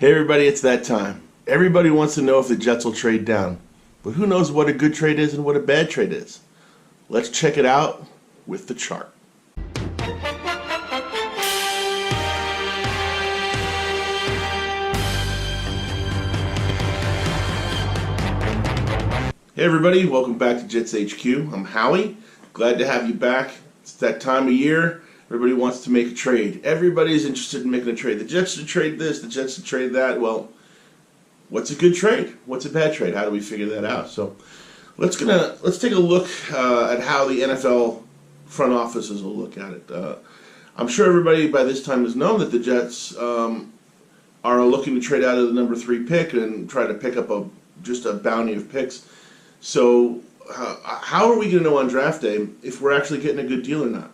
Hey everybody, it's that time. Everybody wants to know if the Jets will trade down. But who knows what a good trade is and what a bad trade is? Let's check it out with the chart. Hey everybody, welcome back to JetsHQ. I'm Howie. Glad to have you back. It's that time of year. Everybody wants to make a trade. Everybody's interested in making a trade. The Jets should trade this, the Jets should trade that. Well, what's a good trade? What's a bad trade? How do we figure that out? So let's take a look at how the NFL front offices will look at it. I'm sure everybody by this time has known that the Jets are looking to trade out of the number 3 pick and try to pick up just a bounty of picks. So how are we going to know on draft day if we're actually getting a good deal or not?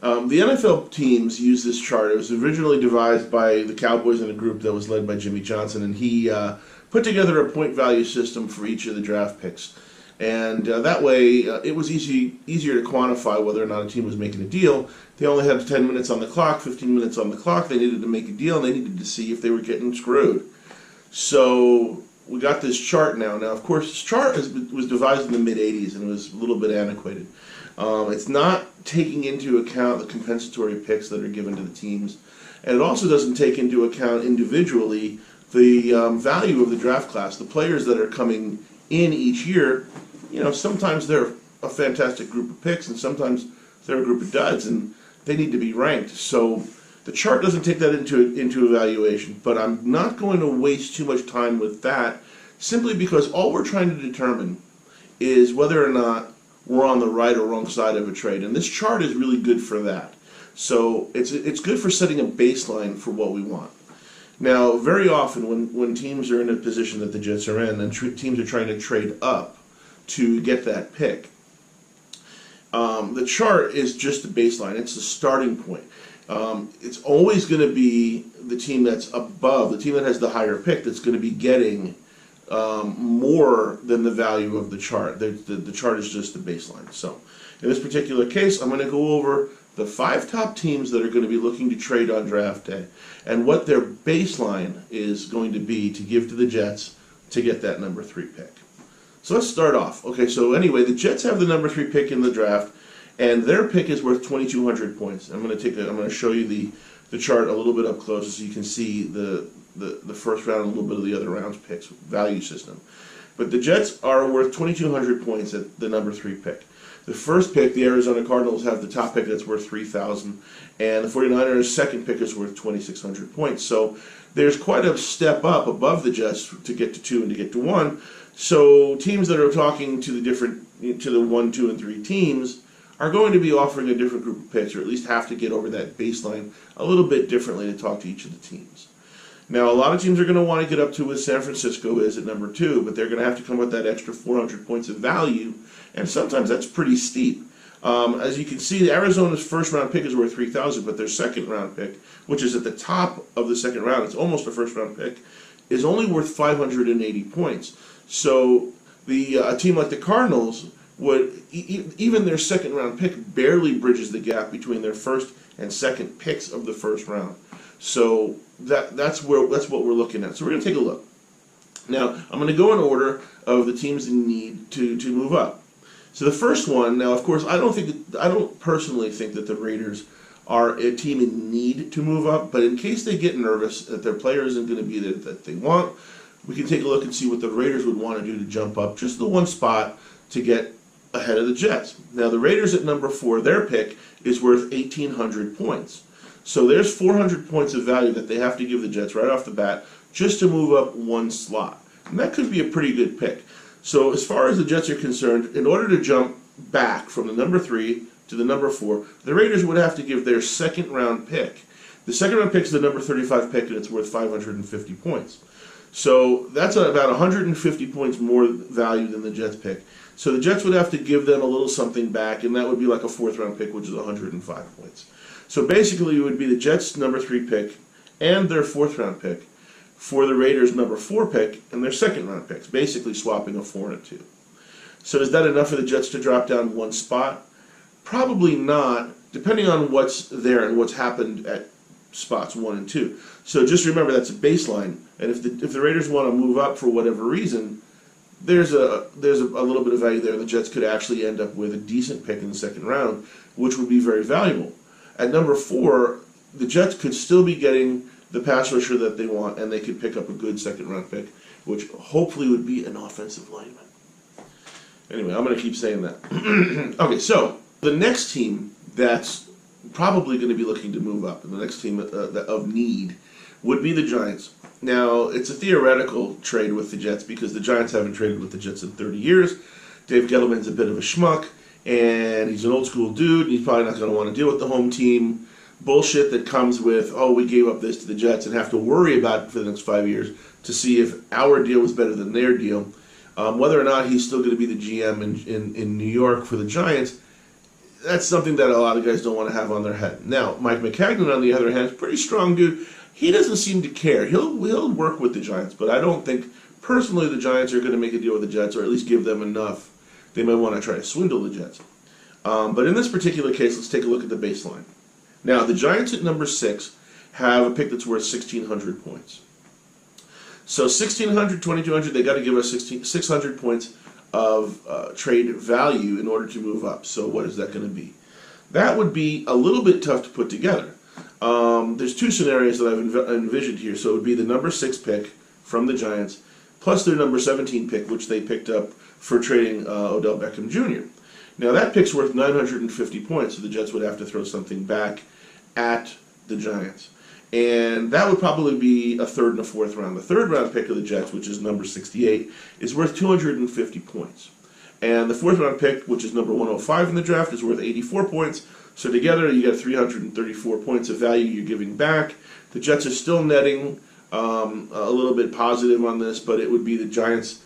The NFL teams use this chart. It was originally devised by the Cowboys in a group that was led by Jimmy Johnson, and he put together a point value system for each of the draft picks. And that way, it was easier to quantify whether or not a team was making a deal. They only had 10 minutes on the clock, 15 minutes on the clock. They needed to make a deal, and they needed to see if they were getting screwed. So we got this chart now. Now, of course, this chart was devised in the mid-'80s, and it was a little bit antiquated. It's not taking into account the compensatory picks that are given to the teams, and it also doesn't take into account individually the value of the draft class. The players that are coming in each year, sometimes they're a fantastic group of picks, and sometimes they're a group of duds, and they need to be ranked. So the chart doesn't take that into evaluation, but I'm not going to waste too much time with that, simply because all we're trying to determine is whether or not we're on the right or wrong side of a trade, and this chart is really good for that. So it's good for setting a baseline for what we want. Now, very often when teams are in a position that the Jets are in, and teams are trying to trade up to get that pick, the chart is just the baseline. It's the starting point. It's always going to be the team that's above, the team that has the higher pick, that's going to be getting more than the value of the chart. The chart is just the baseline. So in this particular case, I'm going to go over the 5 top teams that are going to be looking to trade on draft day and what their baseline is going to be to give to the Jets to get that number 3 pick. So let's start off. Okay, so anyway, the Jets have the number 3 pick in the draft, and their pick is worth 2,200 points. I'm going to show you the chart a little bit up close so you can see the first round and a little bit of the other rounds picks value system. But the Jets are worth 2,200 points at the number 3 pick. The first pick, the Arizona Cardinals, have the top pick that's worth 3,000, and the 49ers' second pick is worth 2,600 points. So there's quite a step up above the Jets to get to 2 and to get to 1. So teams that are talking to the 1, 2, and 3 teams are going to be offering a different group of picks, or at least have to get over that baseline a little bit differently to talk to each of the teams. Now, a lot of teams are going to want to get up to what San Francisco is at number 2, but they're going to have to come with that extra 400 points of value, and sometimes that's pretty steep. As you can see, Arizona's first round pick is worth 3,000, but their second round pick, which is at the top of the second round, it's almost a first round pick, is only worth 580 points. So a team like the Cardinals would, even their second round pick barely bridges the gap between their first and second picks of the first round. So that's what we're looking at. So we're going to take a look. Now, I'm going to go in order of the teams in need to move up. So the first one, now of course, I don't personally think that the Raiders are a team in need to move up, but in case they get nervous that their player isn't going to be there that they want, we can take a look and see what the Raiders would want to do to jump up just the one spot to get ahead of the Jets. Now, the Raiders at number 4, their pick is worth 1,800 points. So there's 400 points of value that they have to give the Jets right off the bat just to move up one slot. And that could be a pretty good pick. So as far as the Jets are concerned, in order to jump back from the number 3 to the number 4, the Raiders would have to give their second round pick. The second round pick is the number 35 pick, and it's worth 550 points. So that's about 150 points more value than the Jets pick. So the Jets would have to give them a little something back, and that would be like a 4th round pick, which is 105 points. So basically it would be the Jets' number 3 pick and their 4th round pick for the Raiders' number 4 pick and their second round picks, basically swapping a 4 and a 2. So is that enough for the Jets to drop down one spot? Probably not, depending on what's there and what's happened spots 1 and 2. So just remember that's a baseline, and if the Raiders want to move up for whatever reason, there's a little bit of value there. The Jets could actually end up with a decent pick in the second round, which would be very valuable. At number 4, the Jets could still be getting the pass rusher that they want, and they could pick up a good second round pick, which hopefully would be an offensive lineman. Anyway, I'm going to keep saying that. Okay, so the next team that's probably going to be looking to move up, and the next team of need would be the Giants. Now, it's a theoretical trade with the Jets because the Giants haven't traded with the Jets in 30 years. Dave Gettleman's a bit of a schmuck, and he's an old school dude, and he's probably not going to want to deal with the home team bullshit that comes with, oh, we gave up this to the Jets and have to worry about it for the next 5 years to see if our deal was better than their deal. Whether or not he's still going to be the GM in New York for the Giants, that's something that a lot of guys don't want to have on their head. Now, Mike McCagnon, on the other hand, is a pretty strong dude. He doesn't seem to care. He'll work with the Giants, but I don't think, personally, the Giants are going to make a deal with the Jets, or at least give them enough. They might want to try to swindle the Jets. But in this particular case, let's take a look at the baseline. Now, the Giants at number 6 have a pick that's worth 1,600 points. So 1,600, 2,200, they got to give us 600 points of trade value in order to move up. So what is that going to be? That would be a little bit tough to put together. There's 2 scenarios that I've envisioned here. So it would be the number 6 pick from the Giants, plus their number 17 pick, which they picked up for trading Odell Beckham Jr. Now that pick's worth 950 points, so the Jets would have to throw something back at the Giants. And that would probably be a 3rd and a 4th round. The 3rd round pick of the Jets, which is number 68, is worth 250 points. And the 4th round pick, which is number 105 in the draft, is worth 84 points. So together you get 334 points of value you're giving back. The Jets are still netting a little bit positive on this, but it would be the Giants'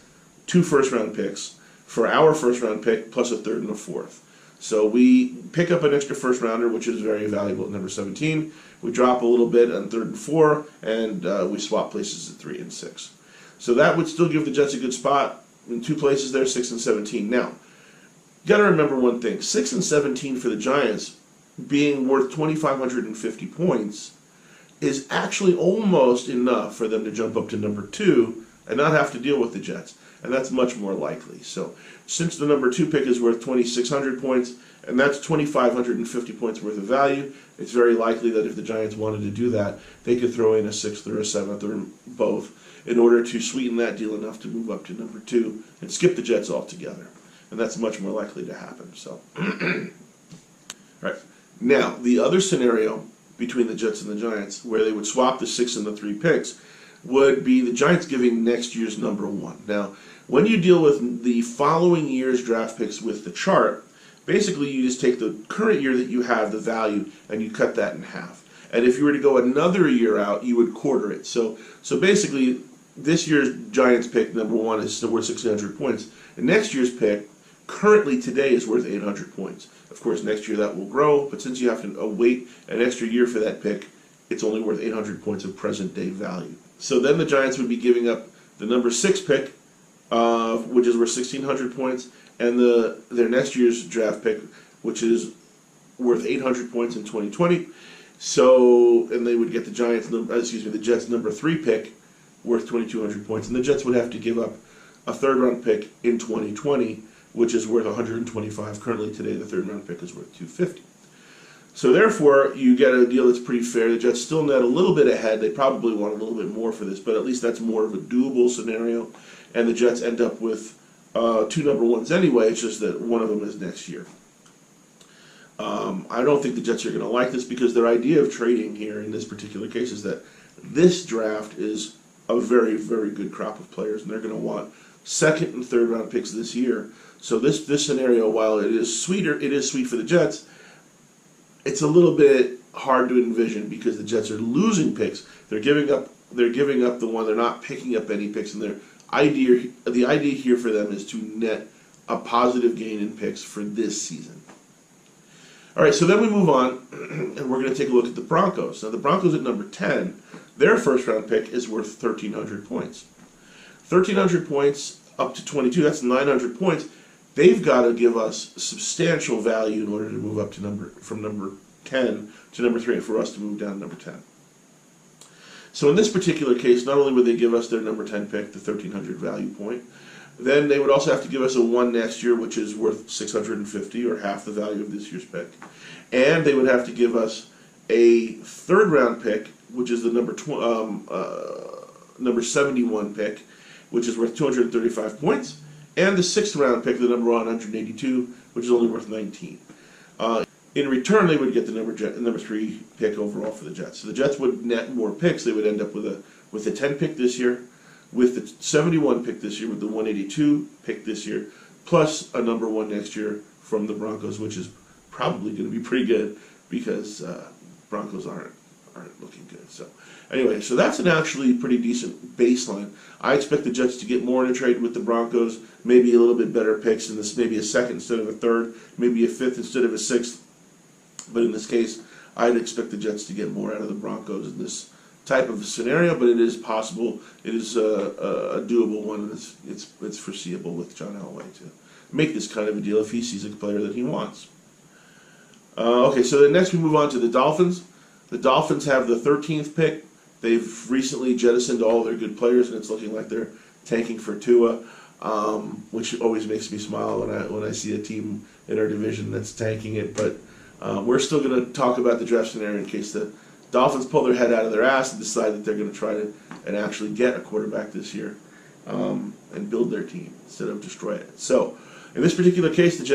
2 first-round picks for our first-round pick plus a 3rd and a 4th. So we pick up an extra first-rounder, which is very valuable at number 17. We drop a little bit on 3rd and 4, and we swap places at 3 and 6. So that would still give the Jets a good spot in 2 places there, 6 and 17. Now, you got to remember one thing. 6 and 17 for the Giants, being worth 2,550 points, is actually almost enough for them to jump up to number 2 and not have to deal with the Jets. And that's much more likely. So since the number 2 pick is worth 2,600 points, and that's 2,550 points worth of value, it's very likely that if the Giants wanted to do that, they could throw in a 6th or a 7th or both in order to sweeten that deal enough to move up to number 2 and skip the Jets altogether. And that's much more likely to happen. So, right. Now, the other scenario between the Jets and the Giants, where they would swap the 6 and the 3 picks, would be the Giants giving next year's number 1. Now, when you deal with the following year's draft picks with the chart, basically you just take the current year that you have, the value, and you cut that in half. And if you were to go another year out, you would quarter it. So basically, this year's Giants pick, number 1, is still worth 600 points. And next year's pick, currently today, is worth 800 points. Of course, next year that will grow, but since you have to wait an extra year for that pick, it's only worth 800 points of present-day value. So then the Giants would be giving up the number 6 pick, which is worth 1,600 points, and their next year's draft pick, which is worth 800 points in 2020. So, and they would get the Jets' number 3 pick, worth 2,200 points, and the Jets would have to give up a 3rd round pick in 2020, which is worth 125. Currently today, the 3rd round pick is worth 250. So therefore, you get a deal that's pretty fair. The Jets still net a little bit ahead. They probably want a little bit more for this, but at least that's more of a doable scenario. And the Jets end up with 2 number 1s anyway. It's just that one of them is next year. I don't think the Jets are going to like this because their idea of trading here in this particular case is that this draft is a very, very good crop of players, and they're going to want 2nd and 3rd round picks this year. So this scenario, while it is sweet for the Jets, it's a little bit hard to envision because the Jets are losing picks. They're giving up the one. They're not picking up any picks, and the idea here for them is to net a positive gain in picks for this season. All right, so then we move on, and we're going to take a look at the Broncos. Now, the Broncos at number 10, their 1st round pick is worth 1,300 points. 1,300 points up to 22, that's 900 points. They've got to give us substantial value in order to move up to from number 10 to number 3, and for us to move down to number 10. So in this particular case, not only would they give us their number 10 pick, the 1,300 value point, then they would also have to give us a 1 next year, which is worth 650, or half the value of this year's pick. And they would have to give us a 3rd round pick, which is the number 71 pick, which is worth 235 points, and the 6th round pick, the number 182, which is only worth 19. In return, they would get the number 3 pick overall for the Jets. So the Jets would net more picks. They would end up with a 10 pick this year, with the 71 pick this year, with the 182 pick this year, plus a number 1 next year from the Broncos, which is probably going to be pretty good because Broncos aren't looking good. So anyway, so that's an actually pretty decent baseline. I expect the Jets to get more in a trade with the Broncos, maybe a little bit better picks in this, maybe a 2nd instead of a 3rd, maybe a 5th instead of a 6th. But in this case, I'd expect the Jets to get more out of the Broncos in this type of scenario, but it is possible. It is a doable one, and it's foreseeable with John Elway to make this kind of a deal if he sees a player that he wants. Okay, so then next we move on to the Dolphins. The Dolphins have the 13th pick. They've recently jettisoned all their good players, and it's looking like they're tanking for Tua, which always makes me smile when I see a team in our division that's tanking it. But we're still going to talk about the draft scenario in case the Dolphins pull their head out of their ass and decide that they're going to try to and actually get a quarterback this year and build their team instead of destroy it. So in this particular case, the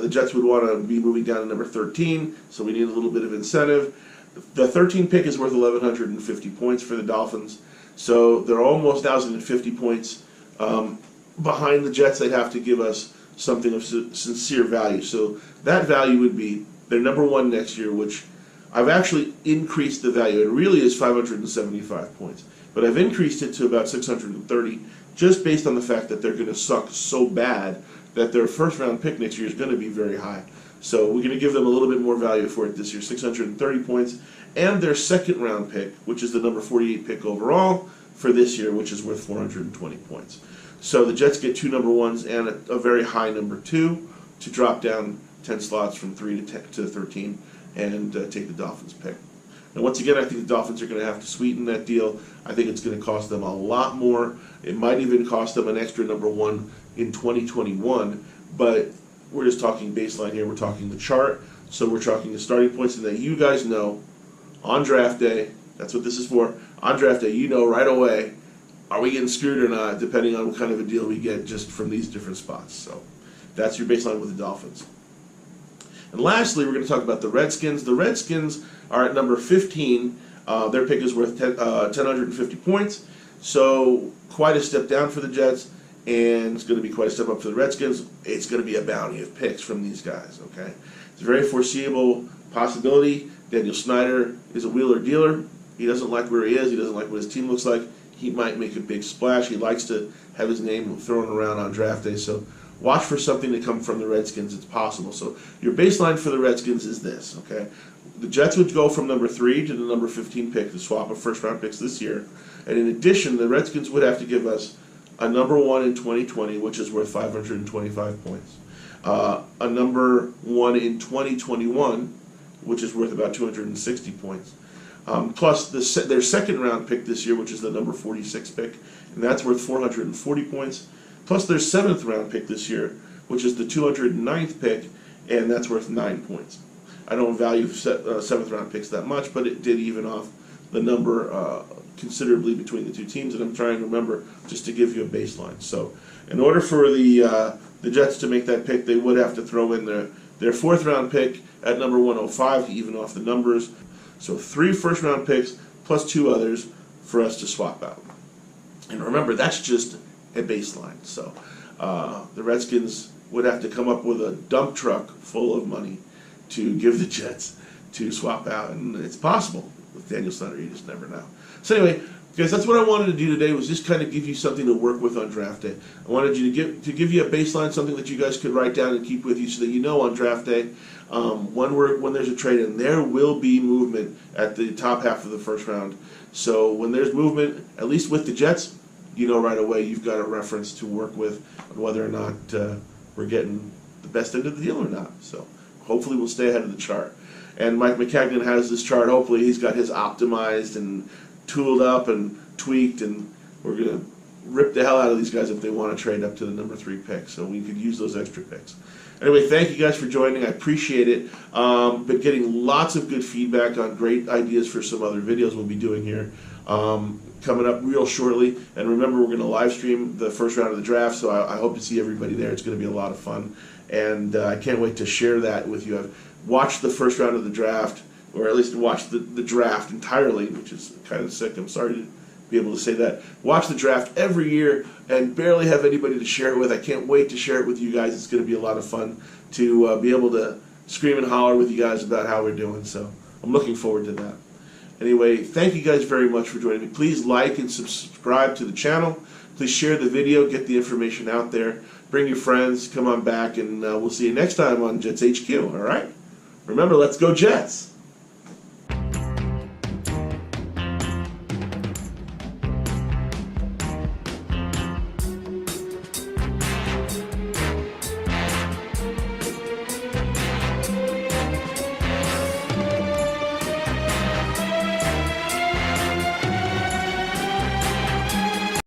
Jets would want to be moving down to number 13, so we need a little bit of incentive. The 13 pick is worth 1,150 points for the Dolphins, so they're almost 1,050 points behind the Jets. They'd have to give us something of sincere value. So that value would be their number 1 next year, which I've actually increased the value. It really is 575 points, but I've increased it to about 630 just based on the fact that they're going to suck so bad that their 1st round pick next year is going to be very high. So we're going to give them a little bit more value for it this year, 630 points, and their 2nd round pick, which is the number 48 pick overall for this year, which is worth 420 points. So the Jets get 2 number 1s and a very high number 2 to drop down 10 slots from 3 to 13 and take the Dolphins pick. Now, once again, I think the Dolphins are going to have to sweeten that deal. I think it's going to cost them a lot more. It might even cost them an extra number 1 in 2021, but we're just talking baseline here. We're talking the chart, so we're talking the starting points, and that you guys know on draft day, that's what this is for, on draft day, you know right away, are we getting screwed or not, depending on what kind of a deal we get just from these different spots. So that's your baseline with the Dolphins. And lastly, we're going to talk about the Redskins. The Redskins are at number 15. Their pick is worth 1,050 points, so quite a step down for the Jets. And it's going to be quite a step up for the Redskins. It's going to be a bounty of picks from these guys, okay? It's a very foreseeable possibility. Daniel Snyder is a wheeler dealer. He doesn't like where he is. He doesn't like what his team looks like. He might make a big splash. He likes to have his name thrown around on draft day. So watch for something to come from the Redskins. It's possible. So your baseline for the Redskins is this, okay? The Jets would go from number 3 to the number 15 pick to swap of 1st round picks this year. And in addition, the Redskins would have to give us a number 1 in 2020, which is worth 525 points. A number 1 in 2021, which is worth about 260 points. Plus their 2nd round pick this year, which is the number 46 pick, and that's worth 440 points. Plus their 7th round pick this year, which is the 209th pick, and that's worth 9 points. I don't value 7th round picks that much, but it did even off the number considerably between the two teams, and I'm trying to remember just to give you a baseline. So in order for the Jets to make that pick, they would have to throw in their 4th round pick at number 105 to even off the numbers. So 3 1st round picks plus 2 others for us to swap out. And remember, that's just a baseline. So the Redskins would have to come up with a dump truck full of money to give the Jets to swap out, and it's possible. With Daniel Snyder, you just never know. So anyway, guys, that's what I wanted to do today, was just kind of give you something to work with on draft day. I wanted you to give you a baseline, something that you guys could write down and keep with you, so that you know on draft day when there's a trade, and there will be movement at the top half of the 1st round. So when there's movement, at least with the Jets, you know right away you've got a reference to work with on whether or not we're getting the best end of the deal or not. So hopefully we'll stay ahead of the chart. And Mike McCagnon has this chart. Hopefully he's got his optimized and tooled up and tweaked, and we're going to rip the hell out of these guys if they want to trade up to the number 3 pick. So we could use those extra picks. Anyway, thank you guys for joining. I appreciate it. Been getting lots of good feedback on great ideas for some other videos we'll be doing here coming up real shortly. And remember, we're going to live stream the first round of the draft, so I hope to see everybody there. It's going to be a lot of fun. And I can't wait to share that with you. I've watched the first round of the draft, or at least watched the draft entirely, which is kind of sick. I'm sorry to be able to say that. Watch the draft every year and barely have anybody to share it with. I can't wait to share it with you guys. It's going to be a lot of fun to be able to scream and holler with you guys about how we're doing. So I'm looking forward to that. Anyway, thank you guys very much for joining me. Please like and subscribe to the channel. Please share the video, get the information out there. Bring your friends, come on back, and we'll see you next time on Jets HQ, all right? Remember, let's go Jets!